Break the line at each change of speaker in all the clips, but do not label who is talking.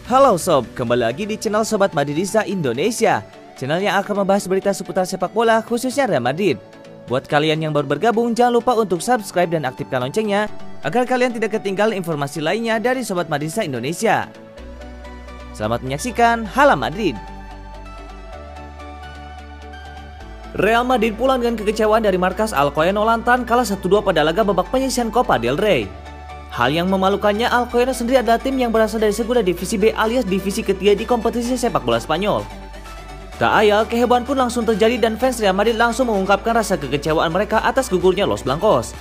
Halo Sob, kembali lagi di channel Sobat Madridista Indonesia, channel yang akan membahas berita seputar sepak bola khususnya Real Madrid. Buat kalian yang baru bergabung, jangan lupa untuk subscribe dan aktifkan loncengnya agar kalian tidak ketinggalan informasi lainnya dari Sobat Madridista Indonesia. Selamat menyaksikan Hala Madrid. Real Madrid pulang dengan kekecewaan dari markas Alcoyano lantaran kalah 1-2 pada laga babak penyisihan Copa del Rey. Hal yang memalukannya, Alcoyano sendiri adalah tim yang berasal dari Segunda Divisi B alias divisi ketiga di kompetisi sepak bola Spanyol. Tak ayal, kehebohan pun langsung terjadi dan fans Real Madrid langsung mengungkapkan rasa kekecewaan mereka atas gugurnya Los Blancos.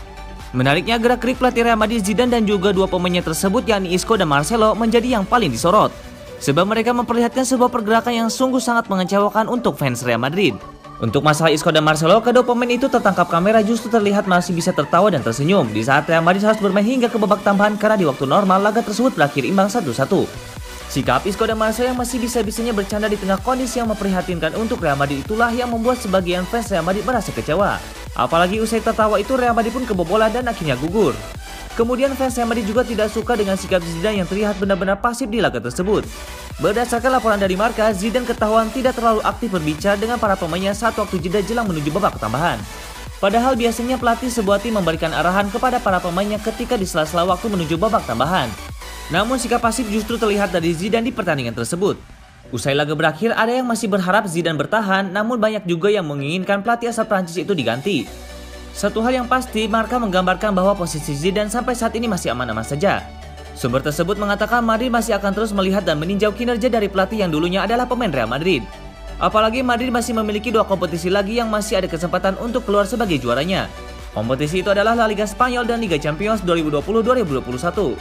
Menariknya, gerak-gerik pelatih Real Madrid Zidane dan juga dua pemainnya tersebut yakni Isco dan Marcelo menjadi yang paling disorot, sebab mereka memperlihatkan sebuah pergerakan yang sungguh sangat mengecewakan untuk fans Real Madrid. Untuk masalah Isco dan Marcelo, kedua pemain itu tertangkap kamera justru terlihat masih bisa tertawa dan tersenyum di saat Real Madrid harus bermain hingga ke babak tambahan karena di waktu normal laga tersebut berakhir imbang 1-1. Sikap Isco dan Marcelo yang masih bisa-bisanya bercanda di tengah kondisi yang memprihatinkan untuk Real Madrid itulah yang membuat sebagian fans Real Madrid merasa kecewa. Apalagi usai tertawa itu Real Madrid pun kebobolan dan akhirnya gugur. Kemudian fans Real Madrid juga tidak suka dengan sikap Zidane yang terlihat benar-benar pasif di laga tersebut. Berdasarkan laporan dari Marca, Zidane ketahuan tidak terlalu aktif berbicara dengan para pemainnya saat waktu jeda jelang menuju babak tambahan. Padahal biasanya pelatih sebuah tim memberikan arahan kepada para pemainnya ketika di sela-sela waktu menuju babak tambahan. Namun sikap pasif justru terlihat dari Zidane di pertandingan tersebut. Usai laga berakhir, ada yang masih berharap Zidane bertahan, namun banyak juga yang menginginkan pelatih asal Prancis itu diganti. Satu hal yang pasti, Marca menggambarkan bahwa posisi Zidane sampai saat ini masih aman-aman saja. Sumber tersebut mengatakan Madrid masih akan terus melihat dan meninjau kinerja dari pelatih yang dulunya adalah pemain Real Madrid. Apalagi Madrid masih memiliki dua kompetisi lagi yang masih ada kesempatan untuk keluar sebagai juaranya. Kompetisi itu adalah La Liga Spanyol dan Liga Champions 2020-2021.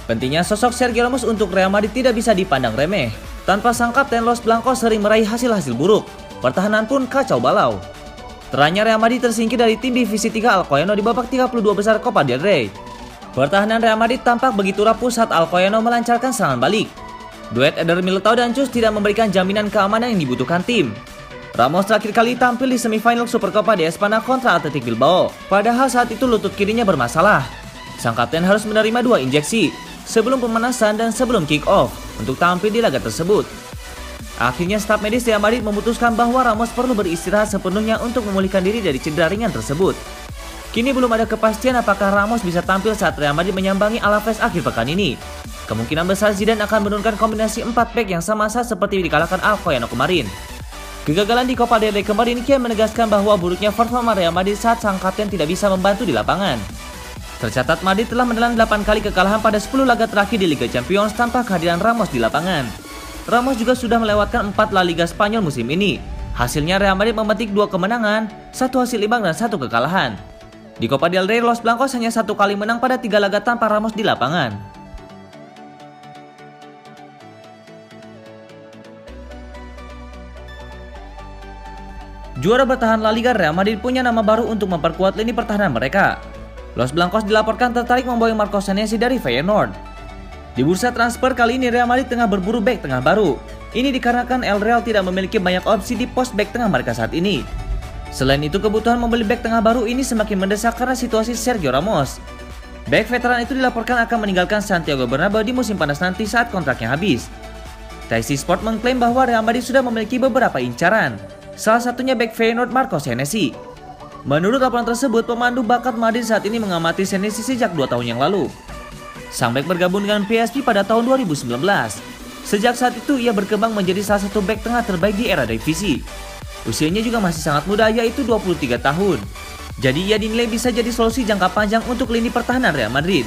Pentingnya sosok Sergio Ramos untuk Real Madrid tidak bisa dipandang remeh. Tanpa sang kapten, Los Blancos sering meraih hasil-hasil buruk. Pertahanan pun kacau balau. Teranyar Real Madrid tersingkir dari tim divisi 3 Alcoyano di babak 32 besar Copa del Rey. Pertahanan Real Madrid tampak begitu rapuh saat Alcoyano melancarkan serangan balik. Duet Eder Militao dan Cus tidak memberikan jaminan keamanan yang dibutuhkan tim. Ramos terakhir kali tampil di semifinal Supercopa de España kontra Athletic Bilbao. Padahal saat itu lutut kirinya bermasalah. Sang kapten harus menerima 2 injeksi sebelum pemanasan dan sebelum kick-off untuk tampil di laga tersebut. Akhirnya staf medis Real Madrid memutuskan bahwa Ramos perlu beristirahat sepenuhnya untuk memulihkan diri dari cedera ringan tersebut. Kini belum ada kepastian apakah Ramos bisa tampil saat Real Madrid menyambangi Alaves akhir pekan ini. Kemungkinan besar Zidane akan menurunkan kombinasi 4 back yang sama seperti dikalahkan Alcoyano kemarin. Kegagalan di Copa del Rey kemarin kian menegaskan bahwa buruknya performa Real Madrid saat sang kapten tidak bisa membantu di lapangan. Tercatat Madrid telah menelan 8 kali kekalahan pada 10 laga terakhir di Liga Champions tanpa kehadiran Ramos di lapangan. Ramos juga sudah melewatkan 4 La Liga Spanyol musim ini. Hasilnya Real Madrid memetik 2 kemenangan, 1 hasil imbang dan 1 kekalahan. Di Copa del Rey, Los Blancos hanya 1 kali menang pada 3 laga tanpa Ramos di lapangan. Juara bertahan La Liga, Real Madrid punya nama baru untuk memperkuat lini pertahanan mereka. Los Blancos dilaporkan tertarik memboyong Marco Senesi dari Feyenoord. Di bursa transfer kali ini Real Madrid tengah berburu bek tengah baru. Ini dikarenakan El Real tidak memiliki banyak opsi di pos bek tengah mereka saat ini. Selain itu, kebutuhan membeli bek tengah baru ini semakin mendesak karena situasi Sergio Ramos. Bek veteran itu dilaporkan akan meninggalkan Santiago Bernabeu di musim panas nanti saat kontraknya habis. TAIC Sport mengklaim bahwa Real Madrid sudah memiliki beberapa incaran. Salah satunya bek Feyenoord Marco Senesi. Menurut laporan tersebut, pemandu bakat Madrid saat ini mengamati Senesi sejak 2 tahun yang lalu. Sang bek bergabung dengan PSV pada tahun 2019. Sejak saat itu ia berkembang menjadi salah satu bek tengah terbaik di era divisi. Usianya juga masih sangat muda, yaitu 23 tahun. Jadi ia dinilai bisa jadi solusi jangka panjang untuk lini pertahanan Real Madrid.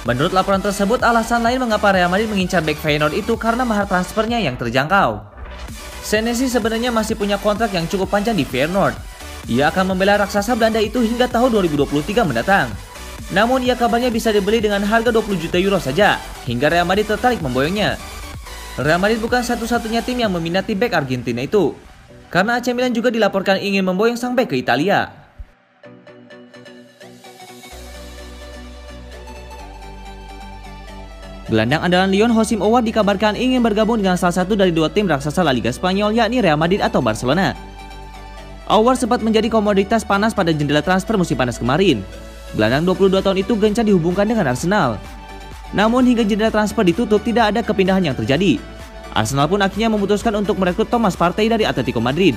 Menurut laporan tersebut, alasan lain mengapa Real Madrid mengincar bek Feyenoord itu karena mahar transfernya yang terjangkau. Senesi sebenarnya masih punya kontrak yang cukup panjang di Feyenoord. Ia akan membela raksasa Belanda itu hingga tahun 2023 mendatang. Namun ia kabarnya bisa dibeli dengan harga 20 juta euro saja, hingga Real Madrid tertarik memboyongnya. Real Madrid bukan satu-satunya tim yang meminati bek Argentina itu, karena AC Milan juga dilaporkan ingin memboyong sang bek ke Italia. Gelandang andalan Lyon Josim Aouar dikabarkan ingin bergabung dengan salah satu dari 2 tim raksasa La Liga Spanyol yakni Real Madrid atau Barcelona. Aouar sempat menjadi komoditas panas pada jendela transfer musim panas kemarin. Gelandang 22 tahun itu gencar dihubungkan dengan Arsenal. Namun hingga jendela transfer ditutup tidak ada kepindahan yang terjadi. Arsenal pun akhirnya memutuskan untuk merekrut Thomas Partey dari Atletico Madrid.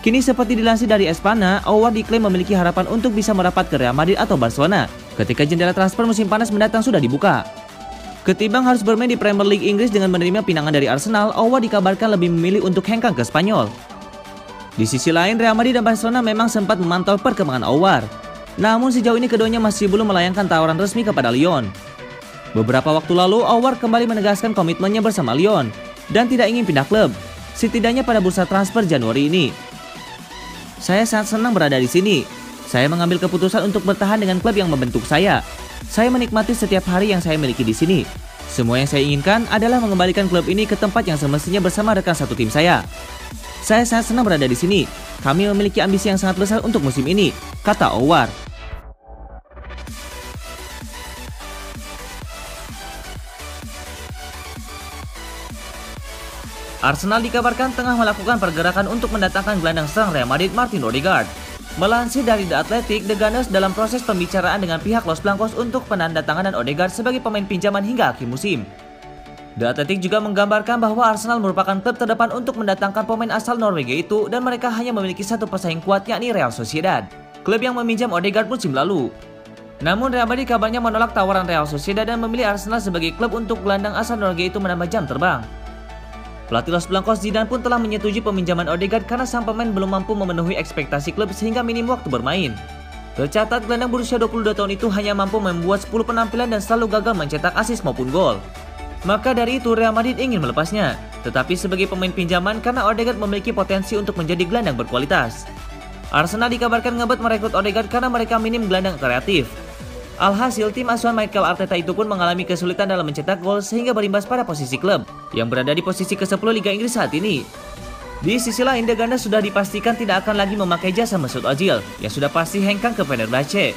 Kini seperti dilansir dari Espana, Aouar diklaim memiliki harapan untuk bisa merapat ke Real Madrid atau Barcelona ketika jendela transfer musim panas mendatang sudah dibuka. Ketimbang harus bermain di Premier League Inggris dengan menerima pinangan dari Arsenal, Aouar dikabarkan lebih memilih untuk hengkang ke Spanyol. Di sisi lain, Real Madrid dan Barcelona memang sempat memantau perkembangan Aouar. Namun sejauh ini keduanya masih belum melayangkan tawaran resmi kepada Lyon. Beberapa waktu lalu, Aouar kembali menegaskan komitmennya bersama Lyon dan tidak ingin pindah klub, setidaknya pada bursa transfer Januari ini. Saya sangat senang berada di sini. Saya mengambil keputusan untuk bertahan dengan klub yang membentuk saya. Saya menikmati setiap hari yang saya miliki di sini. Semua yang saya inginkan adalah mengembalikan klub ini ke tempat yang semestinya bersama rekan satu tim saya. Saya sangat senang berada di sini. Kami memiliki ambisi yang sangat besar untuk musim ini, kata Aouar. Arsenal dikabarkan tengah melakukan pergerakan untuk mendatangkan gelandang serang Real Madrid Martin Odegaard. Melansir dari The Athletic, The Gunners dalam proses pembicaraan dengan pihak Los Blancos untuk penandatanganan Odegaard sebagai pemain pinjaman hingga akhir musim. The Athletic juga menggambarkan bahwa Arsenal merupakan klub terdepan untuk mendatangkan pemain asal Norwegia itu dan mereka hanya memiliki satu pesaing kuat yakni Real Sociedad, klub yang meminjam Odegaard musim lalu. Namun Real Madrid kabarnya menolak tawaran Real Sociedad dan memilih Arsenal sebagai klub untuk gelandang asal Norwegia itu menambah jam terbang. Pelatih Los Blancos Zidane pun telah menyetujui peminjaman Odegaard karena sang pemain belum mampu memenuhi ekspektasi klub sehingga minim waktu bermain. Tercatat gelandang berusia 22 tahun itu hanya mampu membuat 10 penampilan dan selalu gagal mencetak assist maupun gol. Maka dari itu Real Madrid ingin melepasnya, tetapi sebagai pemain pinjaman karena Odegaard memiliki potensi untuk menjadi gelandang berkualitas. Arsenal dikabarkan ngebet merekrut Odegaard karena mereka minim gelandang kreatif. Alhasil, tim asuhan Mikel Arteta itu pun mengalami kesulitan dalam mencetak gol sehingga berimbas pada posisi klub yang berada di posisi ke-10 Liga Inggris saat ini. Di sisi lain, The Gunners sudah dipastikan tidak akan lagi memakai jasa Mesut Ozil yang sudah pasti hengkang ke Fenerbahce.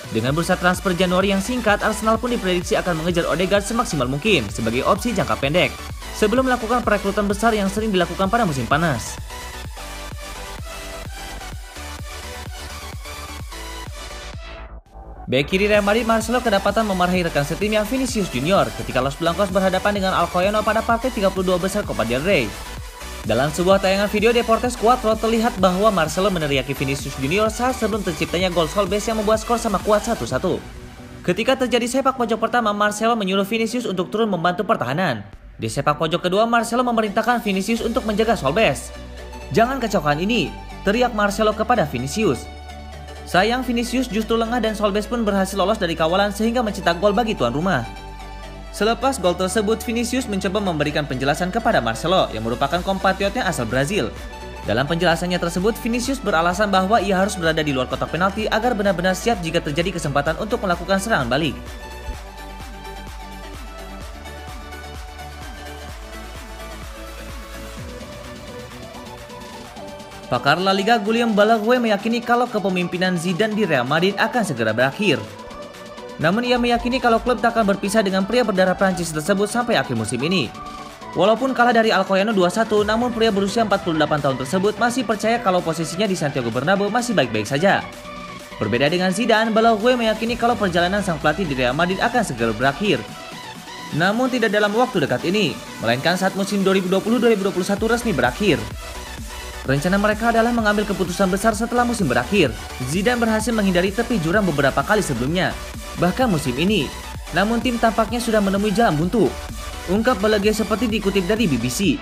Dengan bursa transfer Januari yang singkat, Arsenal pun diprediksi akan mengejar Odegaard semaksimal mungkin sebagai opsi jangka pendek sebelum melakukan perekrutan besar yang sering dilakukan pada musim panas. Bek kiri Real Madrid Marcelo kedapatan memarahi rekan setimnya Vinicius Junior ketika Los Blancos berhadapan dengan Alcoyano pada partai 32 besar Copa del Rey. Dalam sebuah tayangan video Deportes 4 terlihat bahwa Marcelo meneriaki Vinicius Junior saat sebelum terciptanya gol Solbes yang membuat skor sama kuat 1-1. Ketika terjadi sepak pojok pertama, Marcelo menyuruh Vinicius untuk turun membantu pertahanan. Di sepak pojok kedua, Marcelo memerintahkan Vinicius untuk menjaga Solbes. "Jangan kacaukan ini," teriak Marcelo kepada Vinicius. Sayang, Vinicius justru lengah dan Solbes pun berhasil lolos dari kawalan sehingga mencetak gol bagi tuan rumah. Selepas gol tersebut, Vinicius mencoba memberikan penjelasan kepada Marcelo yang merupakan kompatriotnya asal Brazil. Dalam penjelasannya tersebut, Vinicius beralasan bahwa ia harus berada di luar kotak penalti agar benar-benar siap jika terjadi kesempatan untuk melakukan serangan balik. Pakar La Liga Guillem Balague meyakini kalau kepemimpinan Zidane di Real Madrid akan segera berakhir. Namun ia meyakini kalau klub tak akan berpisah dengan pria berdarah Prancis tersebut sampai akhir musim ini. Walaupun kalah dari Alcoyano 2-1, namun pria berusia 48 tahun tersebut masih percaya kalau posisinya di Santiago Bernabeu masih baik-baik saja. Berbeda dengan Zidane, Balague meyakini kalau perjalanan sang pelatih di Real Madrid akan segera berakhir. Namun tidak dalam waktu dekat ini, melainkan saat musim 2020-2021 resmi berakhir. Rencana mereka adalah mengambil keputusan besar setelah musim berakhir. Zidane berhasil menghindari tepi jurang beberapa kali sebelumnya, bahkan musim ini. Namun tim tampaknya sudah menemui jalan buntu, ungkap Balague seperti dikutip dari BBC.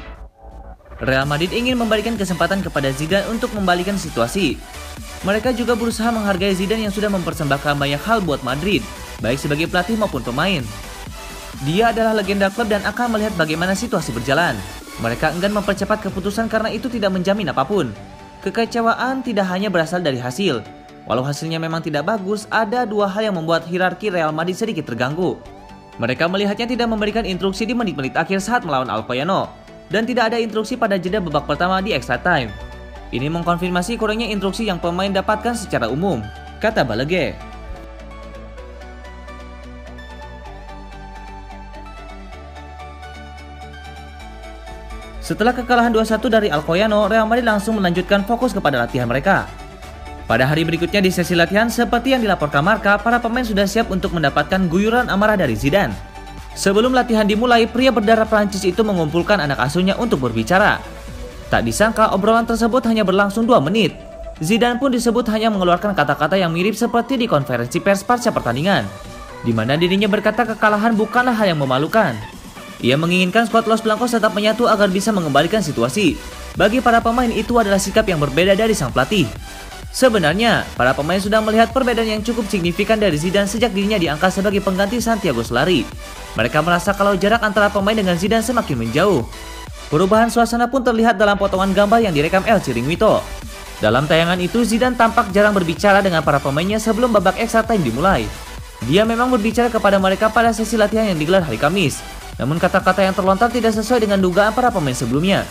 Real Madrid ingin memberikan kesempatan kepada Zidane untuk membalikan situasi. Mereka juga berusaha menghargai Zidane yang sudah mempersembahkan banyak hal buat Madrid, baik sebagai pelatih maupun pemain. Dia adalah legenda klub dan akan melihat bagaimana situasi berjalan. Mereka enggan mempercepat keputusan karena itu tidak menjamin apapun. Kekecewaan tidak hanya berasal dari hasil. Walau hasilnya memang tidak bagus, ada dua hal yang membuat hierarki Real Madrid sedikit terganggu. Mereka melihatnya tidak memberikan instruksi di menit-menit akhir saat melawan Alcoyano, dan tidak ada instruksi pada jeda babak pertama di extra time. Ini mengkonfirmasi kurangnya instruksi yang pemain dapatkan secara umum, kata Balague. Setelah kekalahan 2-1 dari Alcoyano, Real Madrid langsung melanjutkan fokus kepada latihan mereka. Pada hari berikutnya di sesi latihan, seperti yang dilaporkan Marca, para pemain sudah siap untuk mendapatkan guyuran amarah dari Zidane. Sebelum latihan dimulai, pria berdarah Prancis itu mengumpulkan anak asuhnya untuk berbicara. Tak disangka obrolan tersebut hanya berlangsung 2 menit. Zidane pun disebut hanya mengeluarkan kata-kata yang mirip seperti di konferensi pers pasca pertandingan, di mana dirinya berkata kekalahan bukanlah hal yang memalukan. Ia menginginkan skuad Los Blancos tetap menyatu agar bisa mengembalikan situasi. Bagi para pemain itu adalah sikap yang berbeda dari sang pelatih. Sebenarnya, para pemain sudah melihat perbedaan yang cukup signifikan dari Zidane sejak dirinya diangkat sebagai pengganti Santiago Solari. Mereka merasa kalau jarak antara pemain dengan Zidane semakin menjauh. Perubahan suasana pun terlihat dalam potongan gambar yang direkam El Chiringuito. Dalam tayangan itu, Zidane tampak jarang berbicara dengan para pemainnya sebelum babak extra time dimulai. Dia memang berbicara kepada mereka pada sesi latihan yang digelar hari Kamis. Namun kata-kata yang terlontar tidak sesuai dengan dugaan para pemain sebelumnya.